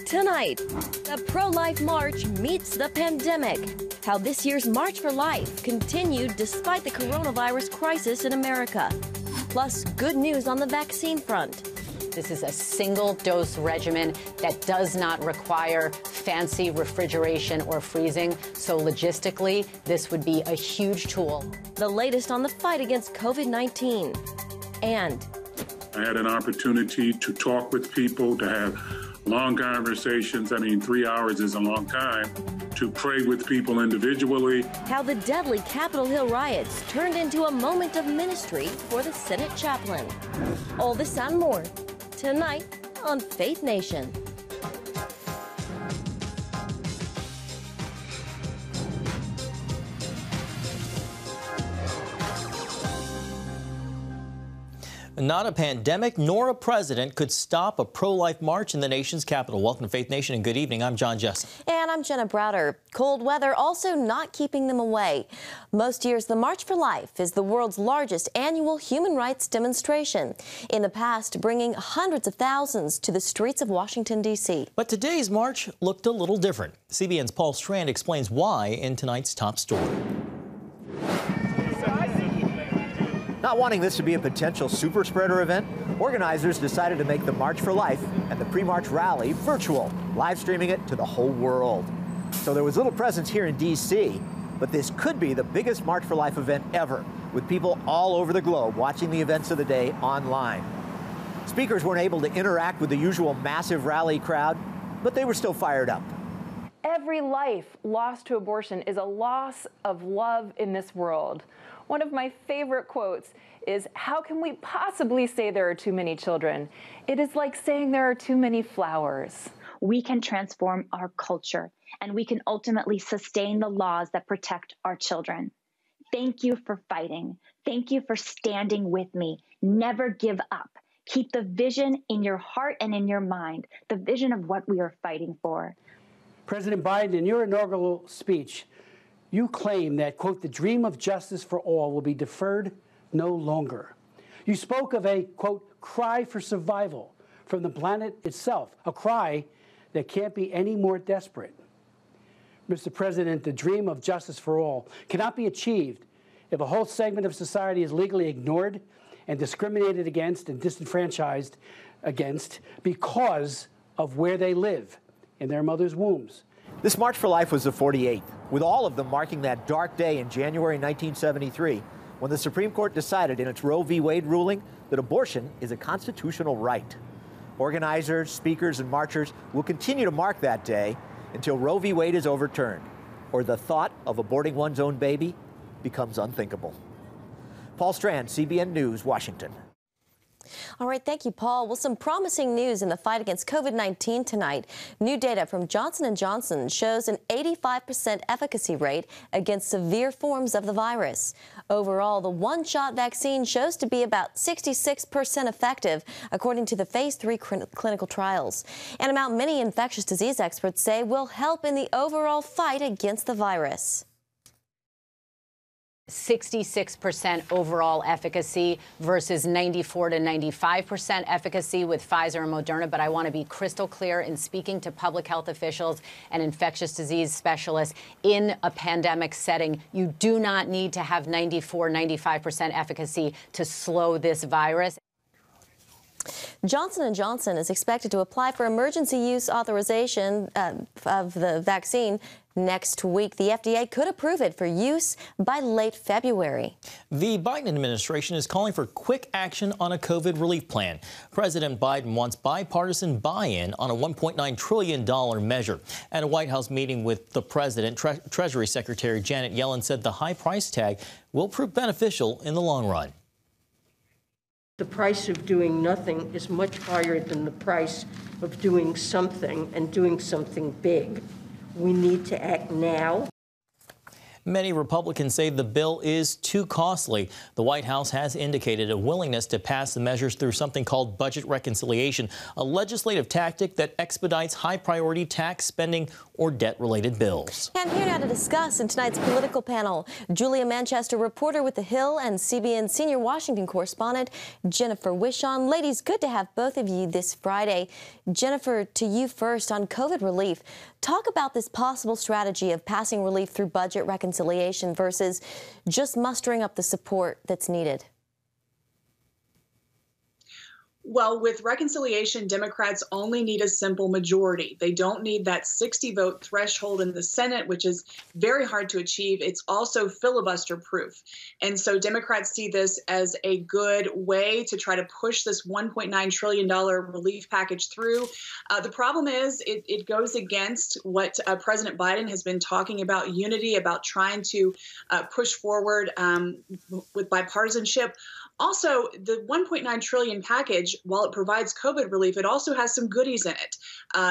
Tonight, the pro-life march meets the pandemic. How this year's March for Life continued despite the coronavirus crisis in America. Plus, good news on the vaccine front. This is a single-dose regimen that does not require fancy refrigeration or freezing. So logistically, this would be a huge tool. The latest on the fight against COVID-19. And I had an opportunity to talk with people, to have long conversations. 3 hours is a long time. To pray with people individually. How the deadly Capitol Hill riots turned into a moment of ministry for the Senate chaplain. All this and more tonight on Faith Nation. Not a pandemic nor a president could stop a pro-life march in the nation's capital. Welcome to Faith Nation and good evening. I'm John Jessup. And I'm Jenna Browder. Cold weather also not keeping them away. Most years, the March for Life is the world's largest annual human rights demonstration. In the past, bringing hundreds of thousands to the streets of Washington, D.C. But today's march looked a little different. CBN's Paul Strand explains why in tonight's top story. Not wanting this to be a potential super spreader event, organizers decided to make the March for Life and the pre-march rally virtual, live streaming it to the whole world. So there was little presence here in D.C., but this could be the biggest March for Life event ever, with people all over the globe watching the events of the day online. Speakers weren't able to interact with the usual massive rally crowd, but they were still fired up. Every life lost to abortion is a loss of love in this world. One of my favorite quotes is, "How can we possibly say there are too many children? It is like saying there are too many flowers." We can transform our culture, and we can ultimately sustain the laws that protect our children. Thank you for fighting. Thank you for standing with me. Never give up. Keep the vision in your heart and in your mind, the vision of what we are fighting for. President Biden, in your inaugural speech, you claim that, quote, the dream of justice for all will be deferred no longer. You spoke of a, quote, cry for survival from the planet itself, a cry that can't be any more desperate. Mr. President, the dream of justice for all cannot be achieved if a whole segment of society is legally ignored and discriminated against and disenfranchised against because of where they live, in their mother's wombs. This March for Life was the 48th, with all of them marking that dark day in January 1973, when the Supreme Court decided in its Roe v. Wade ruling that abortion is a constitutional right. Organizers, speakers, and marchers will continue to mark that day until Roe v. Wade is overturned, or the thought of aborting one's own baby becomes unthinkable. Paul Strand, CBN News, Washington. All right, thank you, Paul. Well, some promising news in the fight against COVID-19 tonight. New data from Johnson & Johnson shows an 85% efficacy rate against severe forms of the virus. Overall, the one-shot vaccine shows to be about 66% effective, according to the Phase 3 clinical trials, an amount many infectious disease experts say will help in the overall fight against the virus. 66% overall efficacy versus 94 to 95% efficacy with Pfizer and Moderna. But I want to be crystal clear in speaking to public health officials and infectious disease specialists in a pandemic setting. You do not need to have 94, 95% efficacy to slow this virus. Johnson & Johnson is expected to apply for emergency use authorization of the vaccine next week. The FDA could approve it for use by late February. The Biden administration is calling for quick action on a COVID relief plan. President Biden wants bipartisan buy-in on a $1.9 trillion measure. At a White House meeting with the president, Treasury Secretary Janet Yellen said the high price tag will prove beneficial in the long run. The price of doing nothing is much higher than the price of doing something, and doing something big. We need to act now. Many Republicans say the bill is too costly. The White House has indicated a willingness to pass the measures through something called budget reconciliation, a legislative tactic that expedites high-priority tax spending or debt-related bills. And here now to discuss in tonight's political panel, Julia Manchester, reporter with The Hill, and CBN senior Washington correspondent Jennifer Wishon. Ladies, good to have both of you this Friday. Jennifer, to you first on COVID relief. Talk about this possible strategy of passing relief through budget reconciliation versus just mustering up the support that's needed. Well, with reconciliation, Democrats only need a simple majority. They don't need that 60-vote threshold in the Senate, which is very hard to achieve. It's also filibuster-proof. And so Democrats see this as a good way to try to push this $1.9 trillion relief package through. The problem is it goes against what President Biden has been talking about, unity, about trying to push forward with bipartisanship. Also, the $1.9 trillion package, while it provides COVID relief, it also has some goodies in it,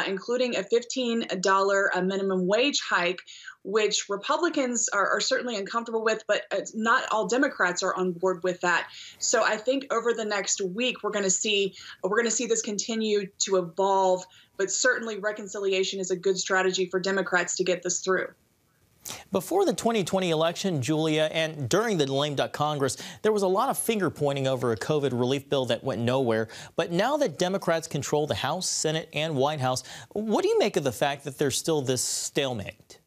including a $15 minimum wage hike, which Republicans are certainly uncomfortable with, but not all Democrats are on board with that. So I think over the next week, we're going to see this continue to evolve, but certainly reconciliation is a good strategy for Democrats to get this through. Before the 2020 election, Julia, and during the lame duck Congress, there was a lot of finger pointing over a COVID relief bill that went nowhere. But now that Democrats control the House, Senate, and White House, what do you make of the fact that there's still this stalemate?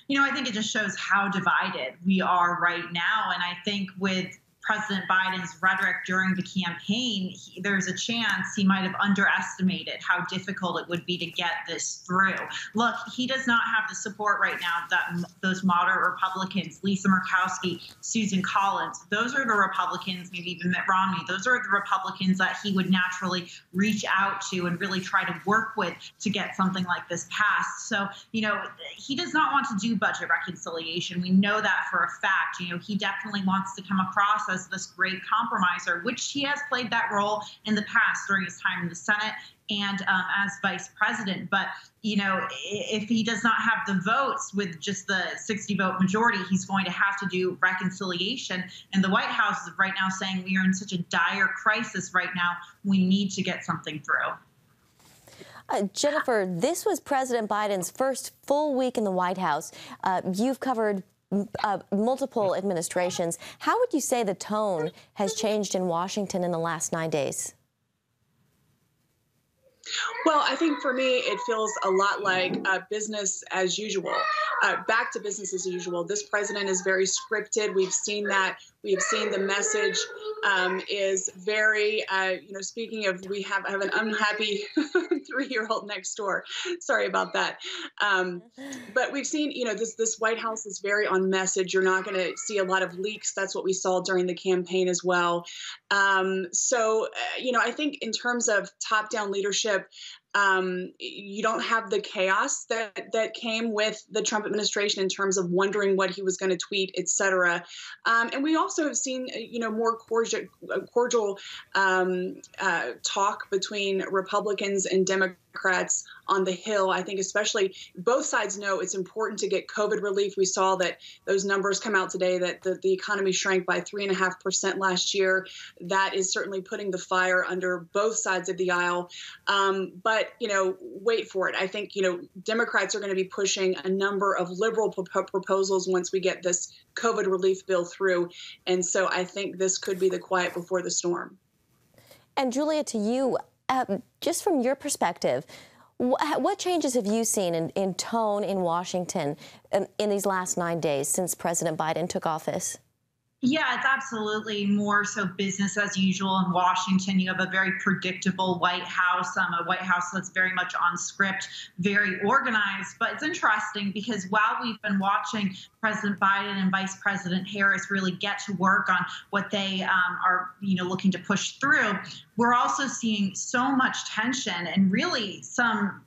You know, I think it just shows how divided we are right now. And I think with President Biden's rhetoric during the campaign, there's a chance he might have underestimated how difficult it would be to get this through. Look, he does not have the support right now that those moderate Republicans, Lisa Murkowski, Susan Collins, those are the Republicans, maybe even Mitt Romney, those are the Republicans that he would naturally reach out to and really try to work with to get something like this passed. So, you know, he does not want to do budget reconciliation. We know that for a fact. You know, he definitely wants to come across as this great compromiser, which he has played that role in the past during his time in the Senate and as vice president. But, you know, if he does not have the votes with just the 60-vote majority, he's going to have to do reconciliation. And the White House is right now saying we are in such a dire crisis right now, we need to get something through. Jennifer, this was President Biden's first full week in the White House. You've covered multiple administrations. How would you say the tone has changed in Washington in the last 9 days? Well, I think for me, it feels a lot like business as usual, back to business as usual. This president is very scripted. We've seen that. We have seen the message is very, you know, speaking of, I have an unhappy 3-year-old next door. Sorry about that. But we've seen, you know, this White House is very on message. You're not going to see a lot of leaks. That's what we saw during the campaign as well. So, you know, I think in terms of top-down leadership, you don't have the chaos that came with the Trump administration in terms of wondering what he was going to tweet, et cetera. And we also have seen, you know, more cordial talk between Republicans and Democrats on the Hill. I think especially both sides know it's important to get COVID relief. We saw that those numbers come out today that the economy shrank by 3.5% last year. That is certainly putting the fire under both sides of the aisle. But, you know, wait for it. I think, you know, Democrats are going to be pushing a number of liberal proposals once we get this COVID relief bill through. And so I think this could be the quiet before the storm. And Julia, to you, just from your perspective, what changes have you seen in tone in Washington in these last 9 days since President Biden took office? Yeah, it's absolutely more so business as usual in Washington. You have a very predictable White House, a White House that's very much on script, very organized. But it's interesting because while we've been watching President Biden and Vice President Harris really get to work on what they are, you know, looking to push through, we're also seeing so much tension and really some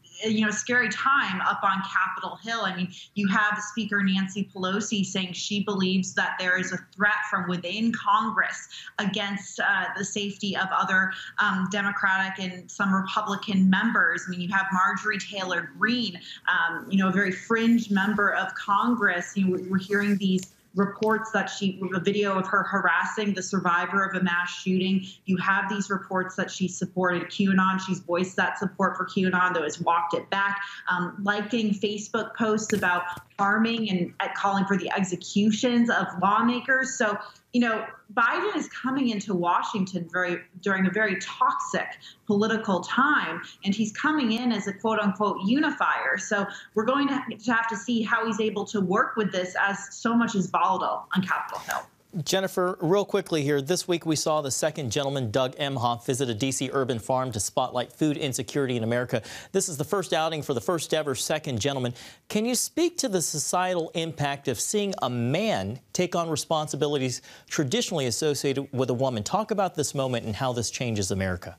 scary time up on Capitol Hill. I mean, you have Speaker Nancy Pelosi saying she believes that there is a threat from within Congress against the safety of other Democratic and some Republican members. I mean, you have Marjorie Taylor Greene, a very fringe member of Congress. We're hearing these reports that a video of her harassing the survivor of a mass shooting. You have these reports that she supported QAnon. She's voiced that support for QAnon, though has walked it back. Liking Facebook posts about harming and calling for the executions of lawmakers. So, Biden is coming into Washington during a very toxic political time, and he's coming in as a quote unquote unifier. So we're going to have to see how he's able to work with this as so much is volatile on Capitol Hill. Jennifer, real quickly here, this week we saw the second gentleman, Doug Emhoff, visit a D.C. urban farm to spotlight food insecurity in America. This is the first outing for the first ever second gentleman. Can you speak to the societal impact of seeing a man take on responsibilities traditionally associated with a woman? Talk about this moment and how this changes America.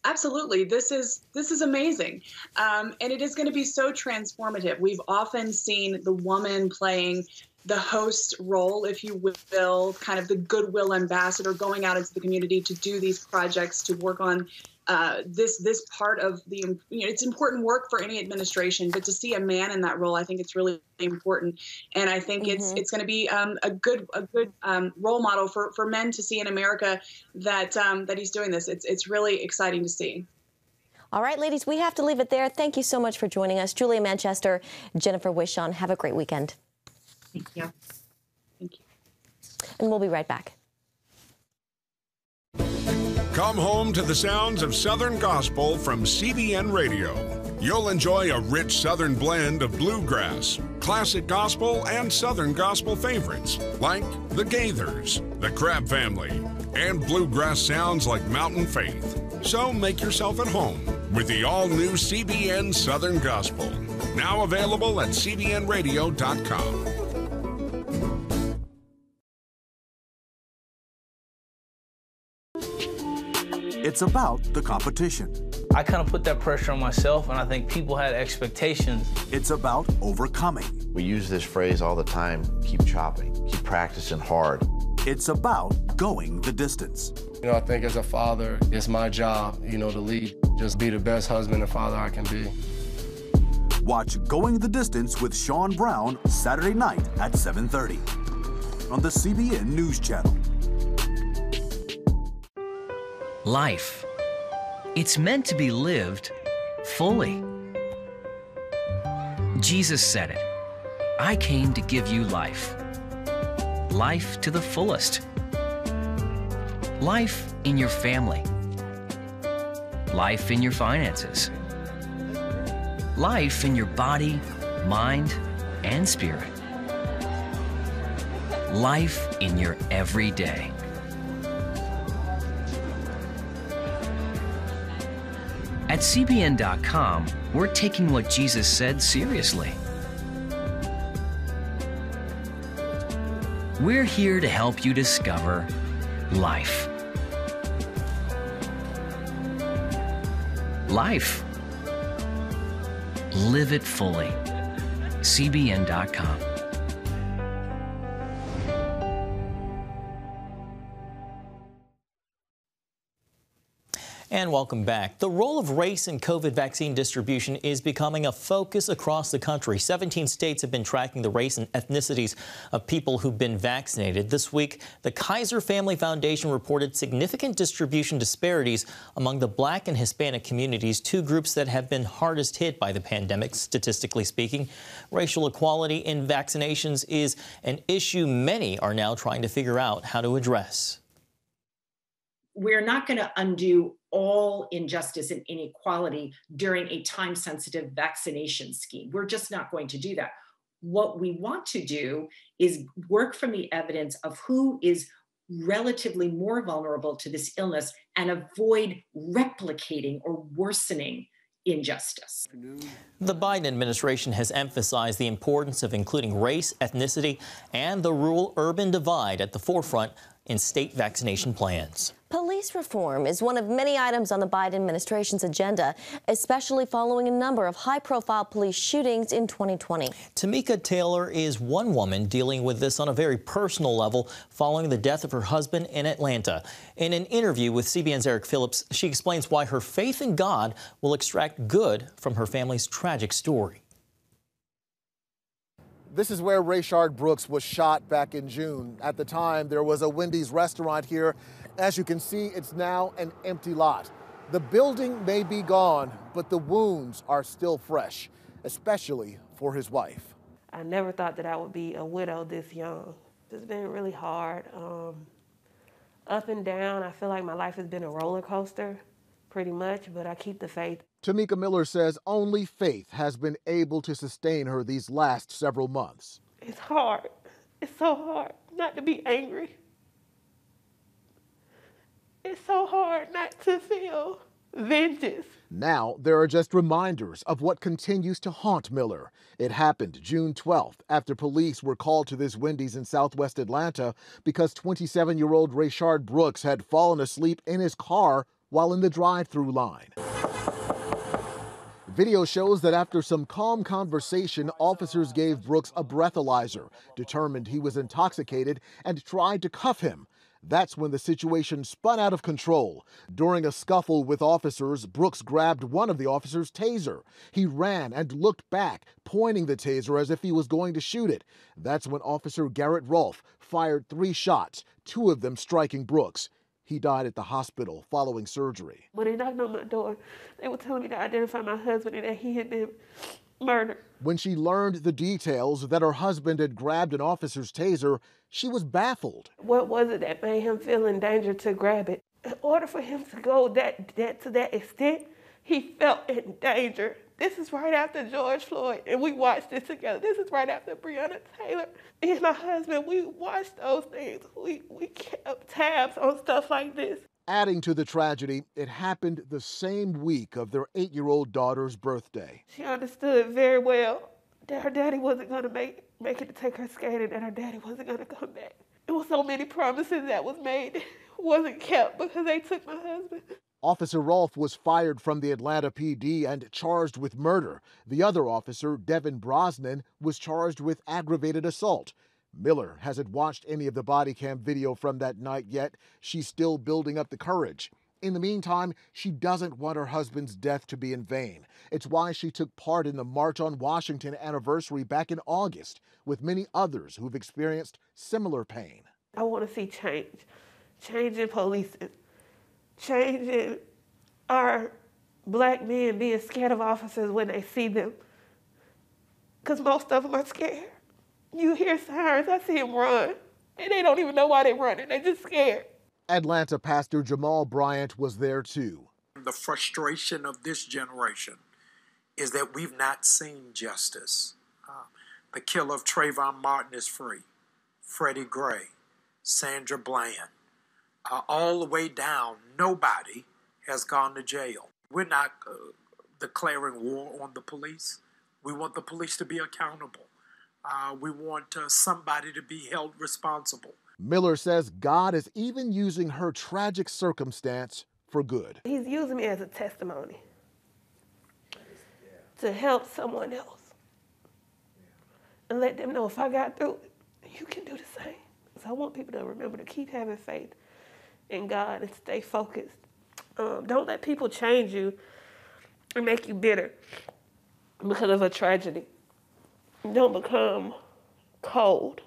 Absolutely. This is amazing. And it is going to be so transformative. We've often seen the woman playing the host role, if you will, kind of the goodwill ambassador, going out into the community to do these projects, to work on this part of the, it's important work for any administration, but to see a man in that role, I think it's really important. And I think it's going to be a good role model for men to see in America that he's doing this. It's really exciting to see. All right, ladies, we have to leave it there. Thank you so much for joining us. Julia Manchester, Jennifer Wishon, have a great weekend. Thank you. Thank you. And we'll be right back. Come home to the sounds of Southern Gospel from CBN Radio. You'll enjoy a rich Southern blend of bluegrass, classic gospel, and Southern gospel favorites like the Gaithers, the Crab Family, and bluegrass sounds like Mountain Faith. So make yourself at home with the all-new CBN Southern Gospel. Now available at cbnradio.com. It's about the competition. I kind of put that pressure on myself, and I think people had expectations. It's about overcoming. We use this phrase all the time, keep chopping, keep practicing hard. It's about going the distance. I think as a father, it's my job, to lead, just be the best husband and father I can be. Watch Going the Distance with Sean Brown Saturday night at 7:30 on the CBN News Channel. Life. It's meant to be lived fully. Jesus said it. I came to give you life. Life to the fullest. Life in your family. Life in your finances. Life in your body, mind, and spirit. Life in your everyday. At CBN.com, we're taking what Jesus said seriously. We're here to help you discover life. Life. Live it fully. CBN.com. And welcome back. The role of race in COVID vaccine distribution is becoming a focus across the country. 17 states have been tracking the race and ethnicities of people who've been vaccinated. This week, the Kaiser Family Foundation reported significant distribution disparities among the Black and Hispanic communities, two groups that have been hardest hit by the pandemic, statistically speaking. Racial equality in vaccinations is an issue many are now trying to figure out how to address. We're not going to undo all injustice and inequality during a time-sensitive vaccination scheme. We're just not going to do that. What we want to do is work from the evidence of who is relatively more vulnerable to this illness and avoid replicating or worsening injustice. The Biden administration has emphasized the importance of including race, ethnicity, and the rural-urban divide at the forefront in state vaccination plans. Police reform is one of many items on the Biden administration's agenda, especially following a number of high-profile police shootings in 2020. Tamika Taylor is one woman dealing with this on a very personal level following the death of her husband in Atlanta. In an interview with CBN's Eric Phillips, she explains why her faith in God will extract good from her family's tragic story. This is where Rayshard Brooks was shot back in June. At the time, there was a Wendy's restaurant here. As you can see, it's now an empty lot. The building may be gone, but the wounds are still fresh, especially for his wife. I never thought that I would be a widow this young. It's been really hard. Up and down, I feel like my life has been a roller coaster, pretty much, but I keep the faith. Tamika Miller says only faith has been able to sustain her these last several months. It's hard. It's so hard not to be angry. It's so hard not to feel vengeance. Now, there are just reminders of what continues to haunt Miller. It happened June 12th after police were called to this Wendy's in southwest Atlanta because 27-year-old Rayshard Brooks had fallen asleep in his car while in the drive-through line. Video shows that after some calm conversation, officers gave Brooks a breathalyzer, determined he was intoxicated, and tried to cuff him. That's when the situation spun out of control. During a scuffle with officers, Brooks grabbed one of the officers' taser. He ran and looked back, pointing the taser as if he was going to shoot it. That's when Officer Garrett Rolfe fired 3 shots, 2 of them striking Brooks. He died at the hospital following surgery. When they knocked on my door, they were telling me to identify my husband and that he had been murdered. When she learned the details that her husband had grabbed an officer's taser, she was baffled. What was it that made him feel in danger to grab it? In order for him to go to that extent, he felt in danger. This is right after George Floyd, and we watched this together. This is right after Breonna Taylor. Me and my husband, we watched those things. We kept tabs on stuff like this. Adding to the tragedy, it happened the same week of their 8-year-old daughter's birthday. She understood very well that her daddy wasn't going to make it to take her skating, and her daddy wasn't going to come back. There were so many promises that was made that wasn't kept because they took my husband. Officer Rolfe was fired from the Atlanta PD and charged with murder. The other officer, Devin Brosnan, was charged with aggravated assault. Miller hasn't watched any of the body cam video from that night yet. She's still building up the courage. In the meantime, she doesn't want her husband's death to be in vain. It's why she took part in the March on Washington anniversary back in August, with many others who've experienced similar pain. I want to see change. Change in policing. Change in our black men being scared of officers when they see them. Because most of them are scared. You hear sirens, I see them run, and they don't even know why they're running. They're just scared. Atlanta pastor Jamal Bryant was there too. The frustration of this generation is that we've not seen justice. The killer of Trayvon Martin is free. Freddie Gray, Sandra Bland, all the way down, nobody has gone to jail. We're not declaring war on the police. We want the police to be accountable. We want somebody to be held responsible. Miller says God is even using her tragic circumstance for good. He's using me as a testimony to help someone else and let them know if I got through it, you can do the same. So I want people to remember to keep having faith in God and stay focused. Don't let people change you and make you bitter because of a tragedy. Don't become cold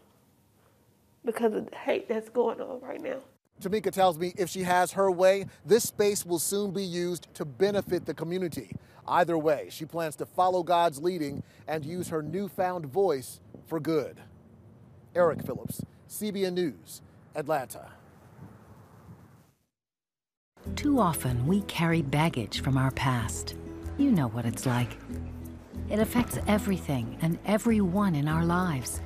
because of the hate that's going on right now. Tamika tells me if she has her way, this space will soon be used to benefit the community. Either way, she plans to follow God's leading and use her newfound voice for good. Eric Phillips, CBN News, Atlanta. Too often we carry baggage from our past. You know what it's like. It affects everything and everyone in our lives.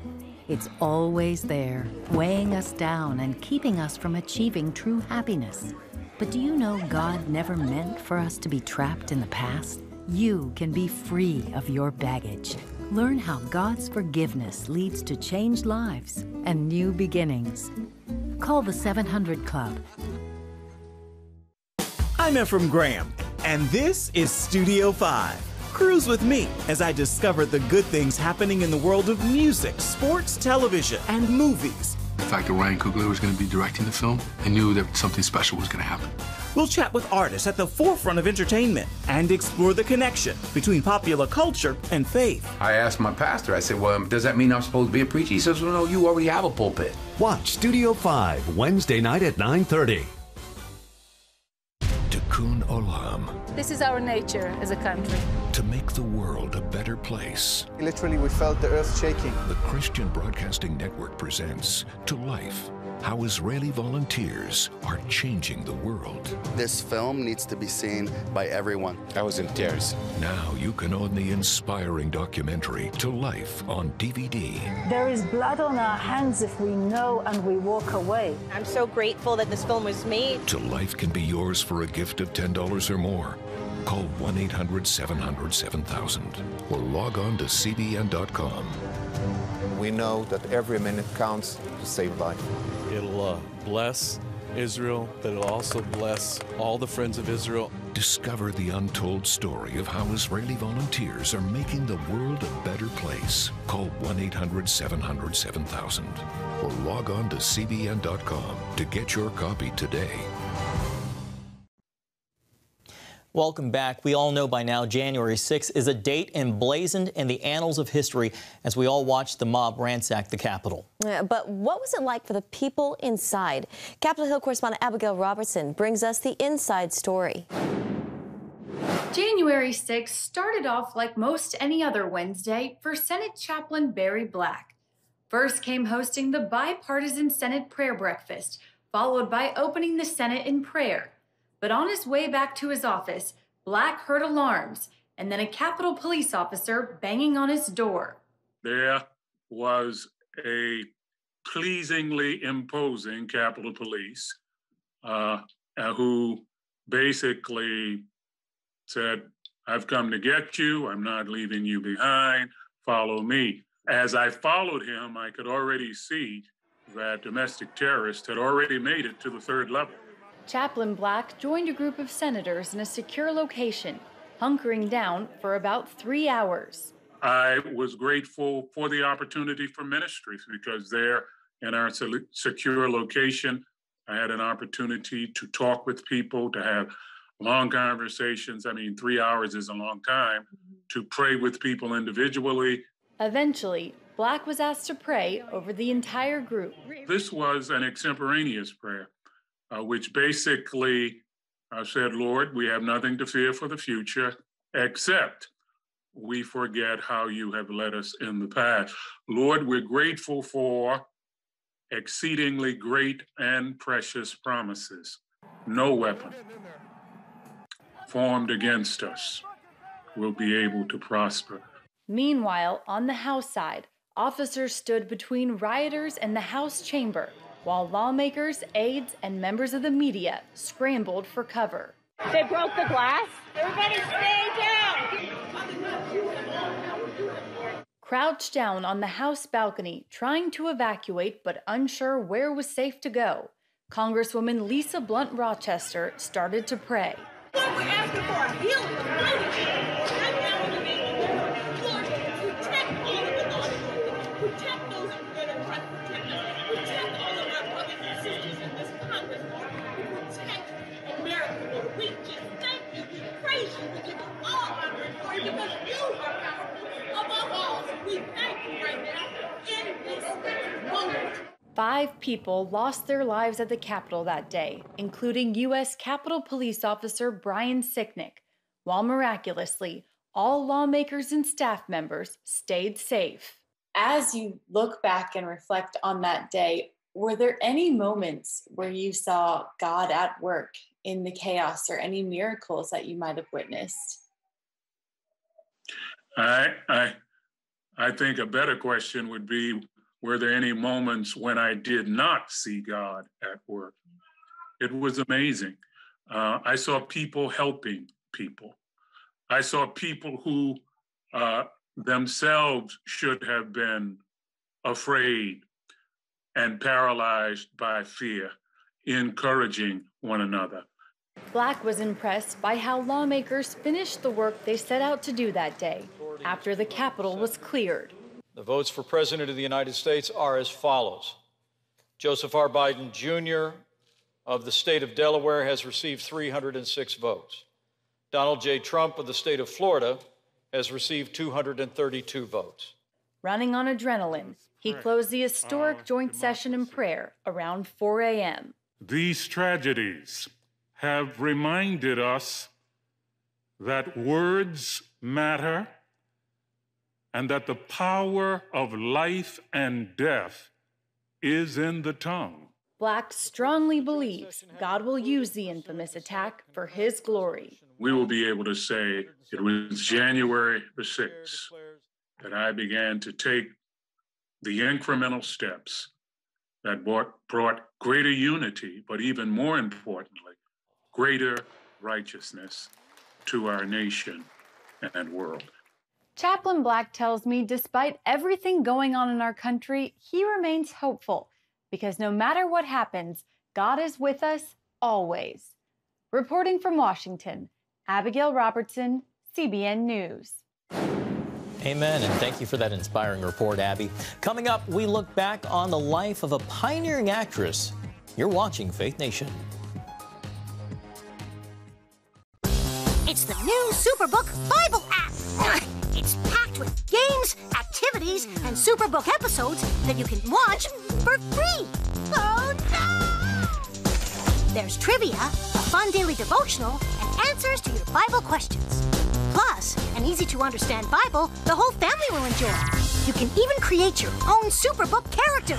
It's always there, weighing us down and keeping us from achieving true happiness. But do you know God never meant for us to be trapped in the past? You can be free of your baggage. Learn how God's forgiveness leads to changed lives and new beginnings. Call the 700 Club. I'm Ephraim Graham, and this is Studio 5. Cruise with me as I discover the good things happening in the world of music, sports, television, and movies. The fact that Ryan Coogler was going to be directing the film, I knew that something special was going to happen. We'll chat with artists at the forefront of entertainment and explore the connection between popular culture and faith. I asked my pastor, I said, well, does that mean I'm supposed to be a preacher? He says, well, no, you already have a pulpit. Watch Studio 5, Wednesday night at 9:30. Tikkun Olam. This is our nature as a country. To make the world a better place. Literally, we felt the earth shaking. The Christian Broadcasting Network presents To Life, how Israeli volunteers are changing the world. This film needs to be seen by everyone. I was in tears. Now you can own the inspiring documentary To Life on DVD. There is blood on our hands if we know and we walk away. I'm so grateful that this film was made. To Life can be yours for a gift of $10 or more. Call 1-800-700-7000 or log on to cbn.com. We know that every minute counts to save life. It'll bless Israel, but it'll also bless all the friends of Israel. Discover the untold story of how Israeli volunteers are making the world a better place. Call 1-800-700-7000 or log on to cbn.com to get your copy today. Welcome back. We all know by now January 6th is a date emblazoned in the annals of history as we all watch the mob ransack the Capitol. But what was it like for the people inside? Capitol Hill correspondent Abigail Robertson brings us the inside story. January 6th started off like most any other Wednesday for Senate Chaplain Barry Black. First came hosting the bipartisan Senate prayer breakfast, followed by opening the Senate in prayer. But on his way back to his office, Black heard alarms and then a Capitol police officer banging on his door. There was a pleasingly imposing Capitol Police who basically said, I've come to get you. I'm not leaving you behind. Follow me. As I followed him, I could already see that domestic terrorists had already made it to the third level. Chaplain Black joined a group of senators in a secure location, hunkering down for about 3 hours. I was grateful for the opportunity for ministry because there in our secure location, I had an opportunity to talk with people, to have long conversations. I mean, 3 hours is a long time, to pray with people individually. Eventually, Black was asked to pray over the entire group. This was an extemporaneous prayer. Which basically said, Lord, we have nothing to fear for the future, except we forget how you have led us in the past. Lord, we're grateful for exceedingly great and precious promises. No weapon formed against us will be able to prosper. Meanwhile, on the House side, officers stood between rioters and the House chamber, while lawmakers, aides, and members of the media scrambled for cover. They broke the glass. Everybody stay down. Crouched down on the House balcony, trying to evacuate but unsure where was safe to go, Congresswoman Lisa Blunt Rochester started to pray. What we're asking for a healing of right now in the name of the Lord, protect all of the law, protect those that are trying to protect us, protect all of our brothers and sisters in this Congress, Lord, protect America, Lord. We just thank you, we praise you, we give you all honor and glory because you are powerful above all. We thank you right now in this moment. 5 people lost their lives at the Capitol that day, including U.S. Capitol Police Officer Brian Sicknick, while miraculously, all lawmakers and staff members stayed safe. As you look back and reflect on that day, were there any moments where you saw God at work in the chaos or any miracles that you might have witnessed? I think a better question would be, were there any moments when I did not see God at work? It was amazing. I saw people helping people. I saw people who themselves should have been afraid and paralyzed by fear, encouraging one another. Black was impressed by how lawmakers finished the work they set out to do that day after the Capitol was cleared. The votes for President of the United States are as follows. Joseph R. Biden, Jr. of the state of Delaware has received 306 votes. Donald J. Trump of the state of Florida has received 232 votes. Running on adrenaline, he closed the historic joint session in prayer around 4 a.m. These tragedies have reminded us that words matter and that the power of life and death is in the tongue. Black strongly believes God will use the infamous attack for his glory. We will be able to say it was January the 6th that I began to take the incremental steps that brought greater unity, but even more importantly, greater righteousness to our nation and world. Chaplain Black tells me despite everything going on in our country, he remains hopeful because no matter what happens, God is with us always. Reporting from Washington, Abigail Robertson, CBN News. Amen, and thank you for that inspiring report, Abby. Coming up, we look back on the life of a pioneering actress. You're watching Faith Nation. It's the new Superbook Bible app. It's packed with games, activities, and Superbook episodes that you can watch for free. Oh, no! There's trivia, a fun daily devotional, and answers to your Bible questions. Plus, an easy-to-understand Bible the whole family will enjoy. You can even create your own Superbook character.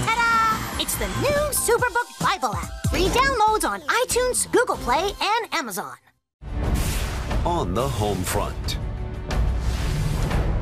Ta-da! It's the new Superbook Bible app. Free downloads on iTunes, Google Play, and Amazon. On the home front.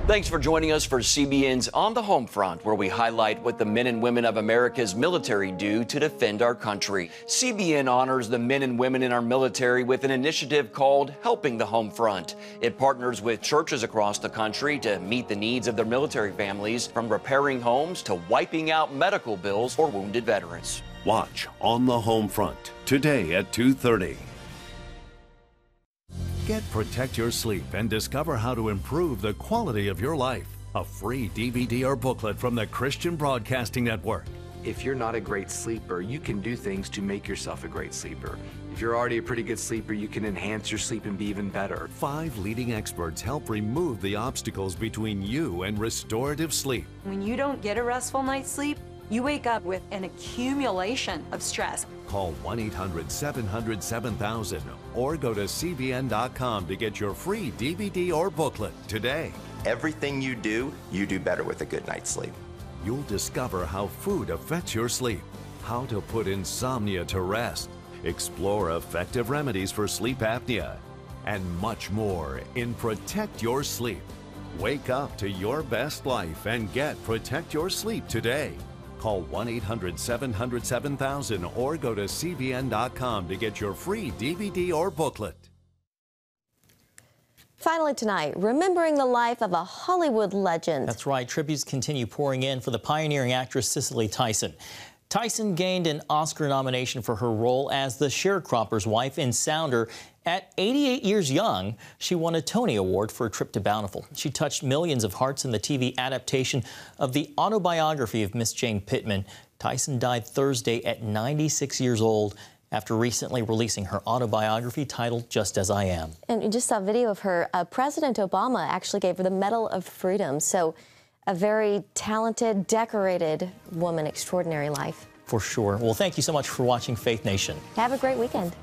Thanks for joining us for CBN's On the Home Front, where we highlight what the men and women of America's military do to defend our country. CBN honors the men and women in our military with an initiative called Helping the Home Front. It partners with churches across the country to meet the needs of their military families, from repairing homes to wiping out medical bills for wounded veterans. Watch On the Home Front today at 2:30. Get Protect Your Sleep and discover how to improve the quality of your life. A free DVD or booklet from the Christian Broadcasting Network. If you're not a great sleeper, you can do things to make yourself a great sleeper. If you're already a pretty good sleeper, you can enhance your sleep and be even better. 5 leading experts help remove the obstacles between you and restorative sleep. When you don't get a restful night's sleep, you wake up with an accumulation of stress. Call 1-800-700-7000 or go to cbn.com to get your free DVD or booklet today. Everything you do better with a good night's sleep. You'll discover how food affects your sleep, how to put insomnia to rest, explore effective remedies for sleep apnea, and much more in Protect Your Sleep. Wake up to your best life and get Protect Your Sleep today. Call 1-800-700-7000 or go to cbn.com to get your free DVD or booklet. Finally tonight, remembering the life of a Hollywood legend. That's right. Tributes continue pouring in for the pioneering actress Cicely Tyson. Tyson gained an Oscar nomination for her role as the sharecropper's wife in Sounder. At 88 years young, she won a Tony Award for A Trip to Bountiful. She touched millions of hearts in the TV adaptation of the autobiography of Miss Jane Pittman. Tyson died Thursday at 96 years old after recently releasing her autobiography titled Just As I Am. And you just saw a video of her. President Obama actually gave her the Medal of Freedom. So a very talented, decorated woman, extraordinary life. For sure. Well, thank you so much for watching Faith Nation. Have a great weekend.